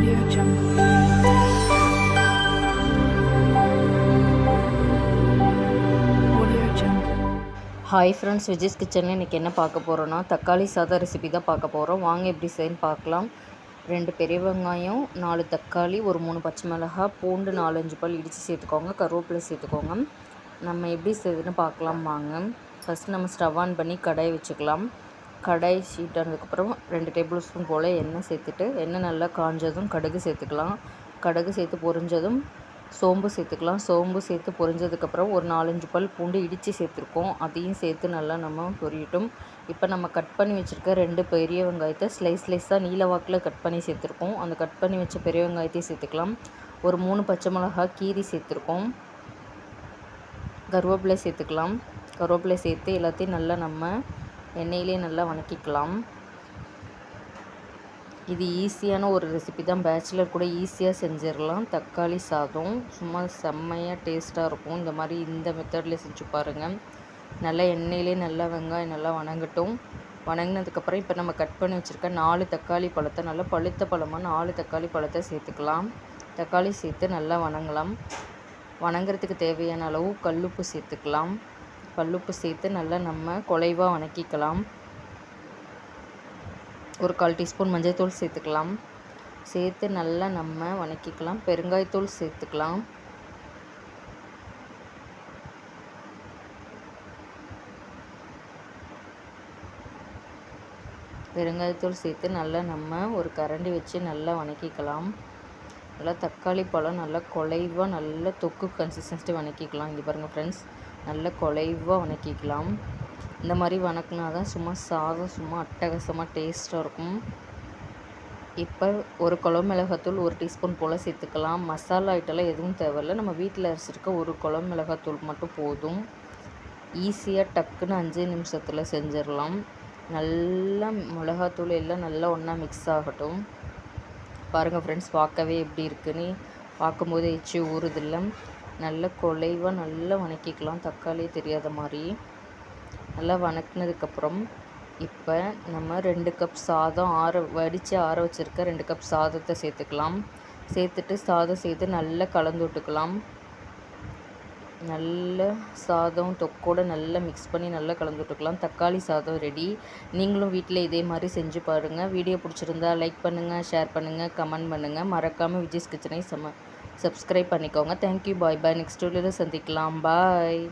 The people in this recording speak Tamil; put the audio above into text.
Audio Jungle. Audio Jungle. Hi friends, Vijay's கிச்சனில் இன்றைக்கி என்ன பார்க்க போகிறோன்னா தக்காளி சாதம் ரெசிபி தான் பார்க்க போகிறோம். வாங்க எப்படி செய்யன்னு பார்க்கலாம். 2 பெரிய வெங்காயம், 4 தக்காளி, ஒரு 3 பச்சை மிளகாய், பூண்டு 4-5 பல் இடித்து சேர்த்துக்கோங்க, கருவேப்பிலை சேர்த்துக்கோங்க. நம்ம எப்படி செய்யுதுன்னு பார்க்கலாம் வாங்க. ஃபஸ்ட்டு நம்ம ஸ்டவ் ஆன் பண்ணி கடாய் வச்சுக்கலாம். கடாய் ஹீட் ஆனதுக்கப்புறம் 2 டேபிள் ஸ்பூன் போல் எண்ணெய் சேர்த்துட்டு, எண்ணெய் நல்லா காஞ்சதும் கடுகு சேர்த்துக்கலாம். கடுகு சேர்த்து பொரிஞ்சதும் சோம்பு சேர்த்துக்கலாம். சோம்பு சேர்த்து பொரிஞ்சதுக்கப்புறம் ஒரு 4-5 பல் பூண்டு இடித்து சேர்த்துருக்கோம், அதையும் சேர்த்து நல்லா நம்ம பொரியட்டும். இப்போ நம்ம கட் பண்ணி வச்சுருக்க 2 பெரிய வெங்காயத்தை ஸ்லைஸாக நீல வாக்கில் கட் பண்ணி சேர்த்துருக்கோம். அந்த கட் பண்ணி வச்ச பெரிய வெங்காயத்தையும் சேர்த்துக்கலாம். ஒரு 3 பச்சை மிளகாய் கீரி சேர்த்துருக்கோம். கருவேப்பிலை சேர்த்துக்கலாம். கருவேப்பிலை சேர்த்து எல்லாத்தையும் நல்லா நம்ம எண்ணெயிலே நல்லா வதக்கிக்கலாம். இது ஈஸியான ஒரு ரெசிபி தான், பேச்சுலர் கூட ஈஸியாக செஞ்சிடலாம். தக்காளி சாதம் சும்மா செம்மையாக டேஸ்ட்டாக இருக்கும். இந்த மாதிரி இந்த மெத்தடில் செஞ்சு பாருங்கள். நல்லா எண்ணெயிலே நல்லா வெங்காயம் நல்லா வணங்கட்டும். வணங்கினதுக்கப்புறம் இப்போ நம்ம கட் பண்ணி வச்சுருக்க 4 தக்காளி பழத்தை, நல்லா பழுத்த பழமாக 4 தக்காளி பழத்தை சேர்த்துக்கலாம். தக்காளி சேர்த்து நல்லா வணங்கலாம். வணங்குறதுக்கு தேவையான அளவு கல்லுப்பு சேர்த்துக்கலாம். கல்லுப்பு சேர்த்து நல்லா நம்ம குழைவாக வதக்கிக்கலாம். ஒரு 1/4 டீஸ்பூன் மஞ்சள்தூள் சேர்த்துக்கலாம். சேர்த்து நல்லா நம்ம வதக்கிக்கலாம். பெருங்காயத்தூள் சேர்த்துக்கலாம். பெருங்காயத்தூள் சேர்த்து நல்லா நம்ம ஒரு கரண்டி வச்சு நல்லா வதக்கிக்கலாம். நல்லா தக்காளி பழம் நல்லா குழைவாக நல்லா தொக்கு கன்சிஸ்டன்சி வதக்கிக்கலாம். இங்கே பாருங்கள் ஃப்ரெண்ட்ஸ், நல்லா குழைவாக வதக்கிக்கலாம். இந்த மாதிரி வதக்கினா தான் சும்மா சாதம் சும்மா அட்டகாசமாக டேஸ்ட்டாக இருக்கும். இப்போ ஒரு குழம்பு மிளகாத்தூள் 1 டீஸ்பூன் போல் சேர்த்துக்கலாம். மசாலா ஐட்டம்லாம் எதுவும் தேவையில்லை, நம்ம வீட்டில் அரைச்சிருக்க ஒரு குழம்பு மிளகாத்தூள் மட்டும் போதும். ஈஸியாக டக்குன்னு 5 நிமிஷத்தில் செஞ்சிடலாம். நல்லா மிளகாத்தூள் எல்லாம் நல்லா ஒன்றா மிக்ஸ் ஆகட்டும். பாருங்கள் ஃப்ரெண்ட்ஸ், பார்க்கவே எப்படி இருக்குன்னு, பார்க்கும்போது எச்சி ஊறுதில்ல. நல்லா குழைவாக நல்லா வதக்கிக்கலாம், தக்காளி தெரியாத மாதிரி நல்லா வதக்கினதுக்கப்புறம் இப்போ நம்ம 2 கப் சாதம் வடித்து ஆற வச்சுருக்க 2 கப் சாதத்தை சேர்த்துக்கலாம். சேர்த்துட்டு சாதம் சேர்த்து நல்லா கலந்து விட்டுக்கலாம். நல்ல சாதம் தொக்கோடு நல்லா மிக்ஸ் பண்ணி நல்லா கலந்து விட்டுக்கலாம். தக்காளி சாதம் ரெடி. நீங்களும் வீட்டில் இதே மாதிரி செஞ்சு பாருங்கள். வீடியோ பிடிச்சிருந்தா லைக் பண்ணுங்கள், ஷேர் பண்ணுங்கள், கமெண்ட் பண்ணுங்கள். மறக்காமல் விஜய்ஸ் கிச்சனை சப்ஸ்கிரைப் பண்ணிக்கோங்க. தேங்க்யூ, பாய் பாய். நெக்ஸ்ட் வீடியோவில் சந்திக்கலாம். பாய்.